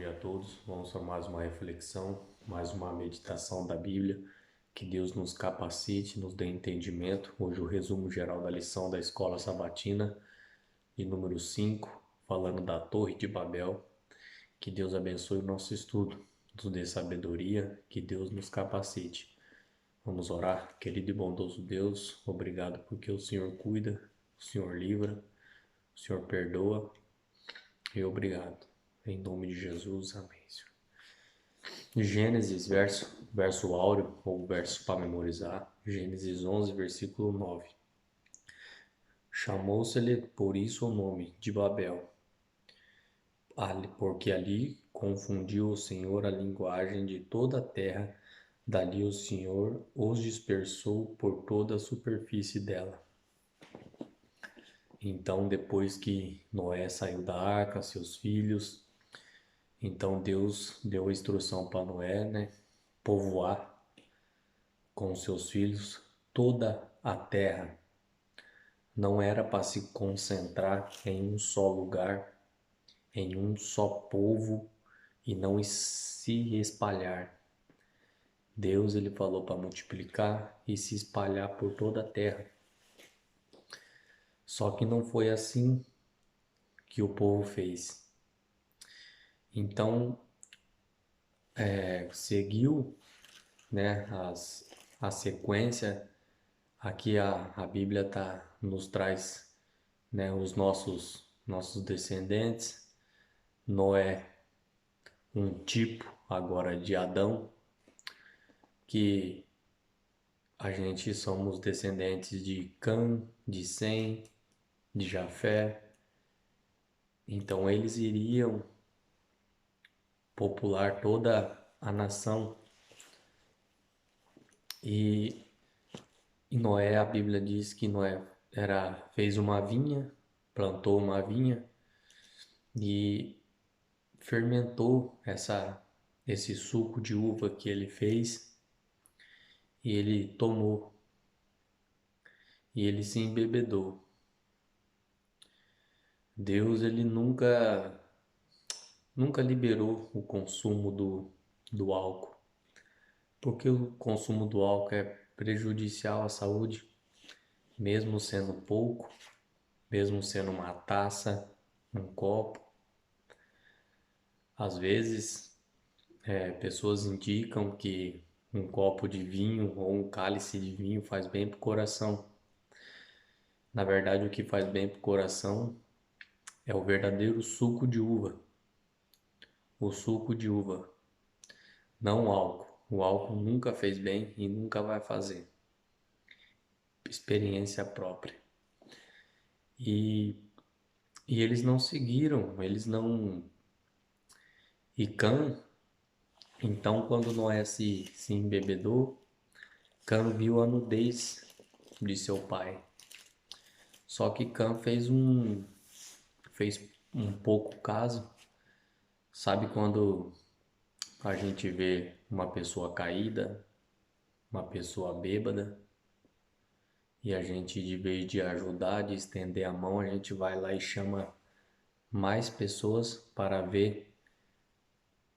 dia a todos. Vamos para mais uma reflexão, mais uma meditação da Bíblia. Que Deus nos capacite, nos dê entendimento. Hoje o resumo geral da lição da Escola Sabatina, de número 5, falando da Torre de Babel. Que Deus abençoe o nosso estudo, nos dê sabedoria, que Deus nos capacite. Vamos orar. Querido e bondoso Deus, obrigado porque o Senhor cuida, o Senhor livra, o Senhor perdoa e obrigado. Em nome de Jesus, amém, Senhor. Gênesis, verso áureo, ou verso para memorizar, Gênesis 11, versículo 9. Chamou-se-lhe por isso o nome de Babel, porque ali confundiu o Senhor a linguagem de toda a terra, dali o Senhor os dispersou por toda a superfície dela. Então, depois que Noé saiu da arca, seus filhos, então Deus deu a instrução para Noé, né, povoar com seus filhos toda a terra. Não era para se concentrar em um só lugar, em um só povo e não se espalhar. Deus ele falou para multiplicar e se espalhar por toda a terra. Só que não foi assim que o povo fez. Então, seguiu, né, a sequência. Aqui a Bíblia nos traz, né, os nossos descendentes. Noé, um tipo agora de Adão, que a gente somos descendentes de Cã, de Sem, de Jafé. Então eles iriam popular toda a nação. E Noé, a Bíblia diz que Noé fez uma vinha, plantou uma vinha e fermentou esse suco de uva que ele fez e ele tomou e ele se embebedou. Deus ele nunca liberou o consumo do álcool, porque o consumo do álcool é prejudicial à saúde, mesmo sendo pouco, mesmo sendo uma taça, um copo. Às vezes, pessoas indicam que um copo de vinho ou um cálice de vinho faz bem para o coração. Na verdade, o que faz bem para o coração é o verdadeiro suco de uva. O suco de uva, não o álcool. O álcool nunca fez bem e nunca vai fazer. Experiência própria. E, e eles não seguiram, eles não. E Cã, então, quando Noé se embebedou, Cã viu a nudez de seu pai. Só que Cã fez um pouco caso. Sabe quando a gente vê uma pessoa caída, uma pessoa bêbada, e a gente, de vez de ajudar, de estender a mão, a gente vai lá e chama mais pessoas para ver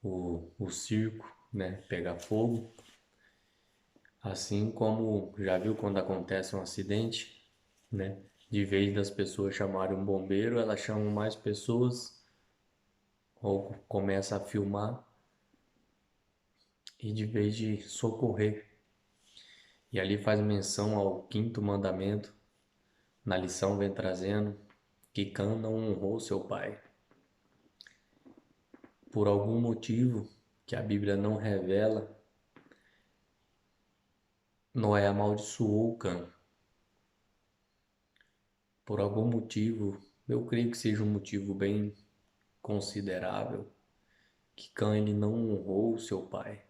o circo, né, pegar fogo. Assim como já viu quando acontece um acidente, né? De vez das pessoas chamarem um bombeiro, elas chamam mais pessoas ou começa a filmar e de vez de socorrer. E ali faz menção ao quinto mandamento. Na lição vem trazendo que Cã não honrou seu pai. Por algum motivo que a Bíblia não revela, Noé amaldiçoou Cã. Por algum motivo, eu creio que seja um motivo bem considerável, que Cã ele não honrou seu pai.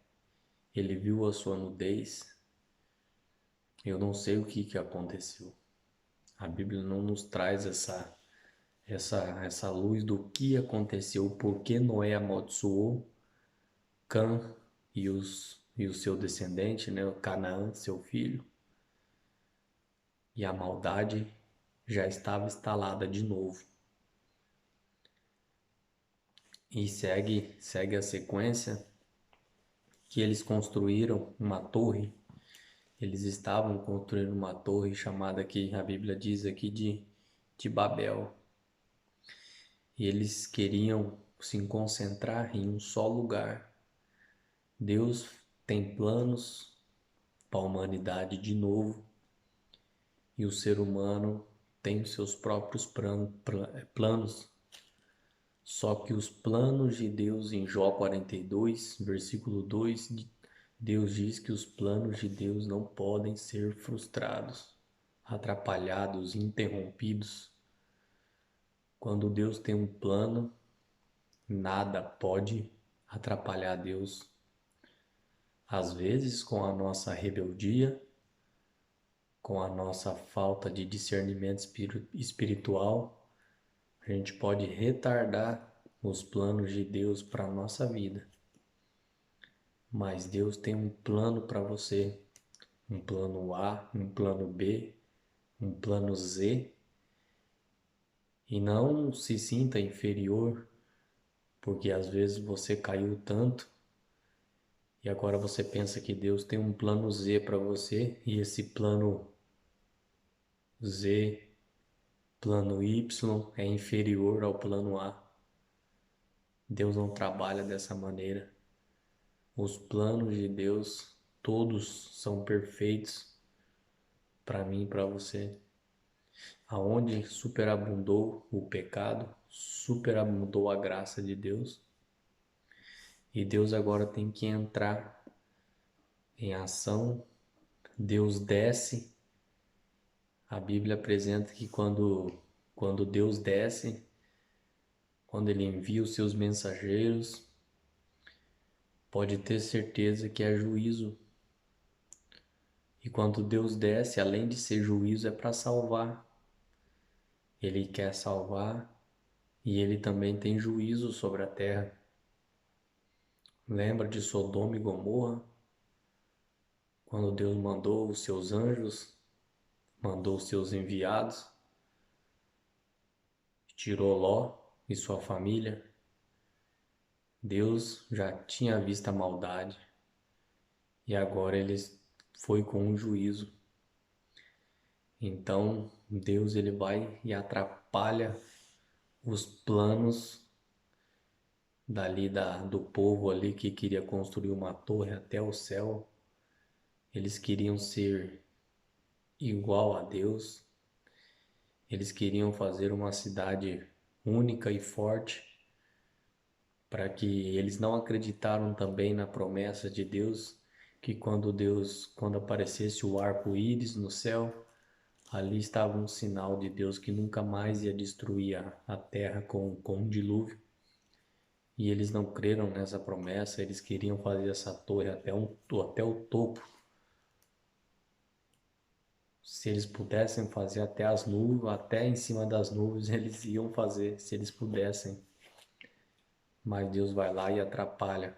Ele viu a sua nudez. Eu não sei o que aconteceu. A Bíblia não nos traz essa luz do que aconteceu, por que Noé amaldiçoou Cã e o seu descendente, né, Canaã, seu filho. E a maldade já estava instalada de novo. E segue a sequência que eles construíram uma torre. Eles estavam construindo uma torre chamada que a Bíblia diz aqui de Babel. E eles queriam se concentrar em um só lugar. Deus tem planos para a humanidade de novo e o ser humano tem os seus próprios planos. Só que os planos de Deus em Jó 42, versículo 2, Deus diz que os planos de Deus não podem ser frustrados, atrapalhados, interrompidos. Quando Deus tem um plano, nada pode atrapalhar Deus. Às vezes, com a nossa rebeldia, com a nossa falta de discernimento espiritual, a gente pode retardar os planos de Deus para a nossa vida. Mas Deus tem um plano para você, um plano A, um plano B, um plano Z. E não se sinta inferior, porque às vezes você caiu tanto e agora você pensa que Deus tem um plano Z para você e esse plano Z, plano Y é inferior ao plano A. Deus não trabalha dessa maneira. Os planos de Deus, todos são perfeitos para mim e para você. Aonde superabundou o pecado, superabundou a graça de Deus. E Deus agora tem que entrar em ação. Deus desce. A Bíblia apresenta que quando Deus desce, quando Ele envia os seus mensageiros, pode ter certeza que é juízo. E quando Deus desce, além de ser juízo, é para salvar. Ele quer salvar e Ele também tem juízo sobre a terra. Lembra de Sodoma e Gomorra? Quando Deus mandou os seus anjos, mandou os seus enviados, tirou Ló e sua família. Deus já tinha visto a maldade e agora ele foi com um juízo. Então Deus ele vai e atrapalha os planos do povo ali que queria construir uma torre até o céu. Eles queriam ser igual a Deus. Eles queriam fazer uma cidade única e forte, para que eles não acreditaram também na promessa de Deus, que quando aparecesse o arco-íris no céu, ali estava um sinal de Deus que nunca mais ia destruir a terra com um dilúvio. E eles não creram nessa promessa, eles queriam fazer essa torre até o topo. Se eles pudessem fazer até as nuvens, até em cima das nuvens, eles iam fazer, se eles pudessem. Mas Deus vai lá e atrapalha,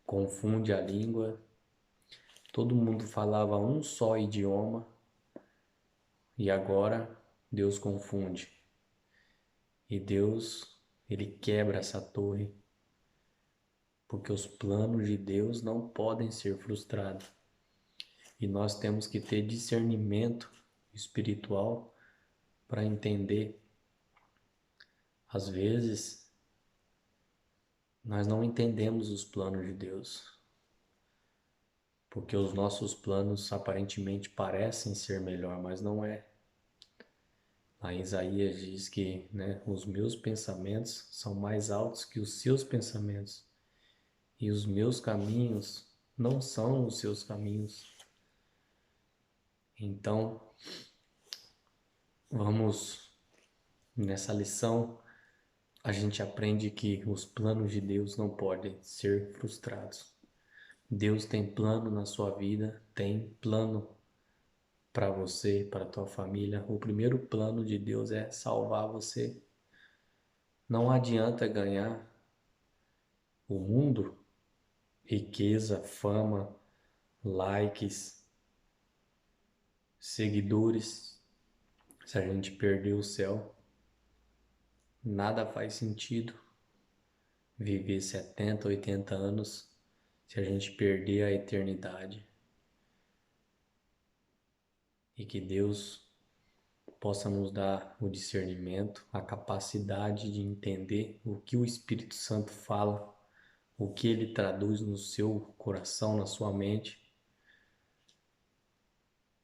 confunde a língua. Todo mundo falava um só idioma e agora Deus confunde. E Deus, ele quebra essa torre, porque os planos de Deus não podem ser frustrados. E nós temos que ter discernimento espiritual para entender. Às vezes, nós não entendemos os planos de Deus, porque os nossos planos aparentemente parecem ser melhor, mas não é. A Isaías diz que, né, os meus pensamentos são mais altos que os seus pensamentos e os meus caminhos não são os seus caminhos. Então, vamos nessa lição, a gente aprende que os planos de Deus não podem ser frustrados. Deus tem plano na sua vida, tem plano para você, para tua família. O primeiro plano de Deus é salvar você. Não adianta ganhar o mundo, riqueza, fama, likes, seguidores. Se a gente perder o céu, nada faz sentido. viver 70, 80 anos se a gente perder a eternidade. E que Deus possa nos dar o discernimento, a capacidade de entender o que o Espírito Santo fala, o que ele traduz no seu coração, na sua mente.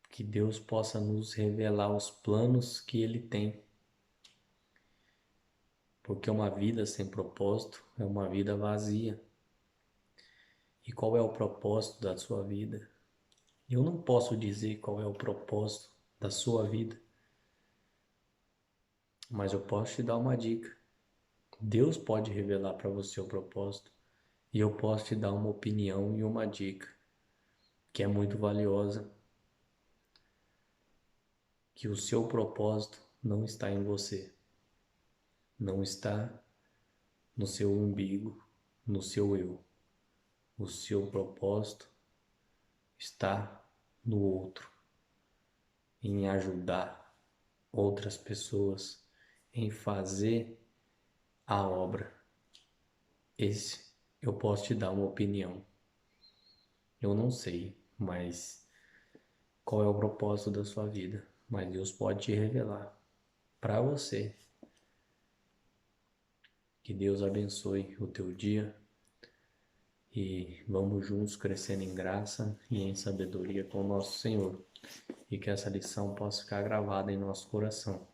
Que Deus possa nos revelar os planos que ele tem. Porque uma vida sem propósito é uma vida vazia. E qual é o propósito da sua vida? Eu não posso dizer qual é o propósito da sua vida, mas eu posso te dar uma dica. Deus pode revelar para você o propósito e eu posso te dar uma opinião e uma dica que é muito valiosa, que o seu propósito não está em você, não está no seu umbigo, no seu eu. O seu propósito está no outro, em ajudar outras pessoas, em fazer a obra. Esse eu posso te dar uma opinião. Eu não sei, mas qual é o propósito da sua vida? Mas Deus pode te revelar para você. Que Deus abençoe o teu dia e vamos juntos crescendo em graça e em sabedoria com o nosso Senhor. E que essa lição possa ficar gravada em nosso coração.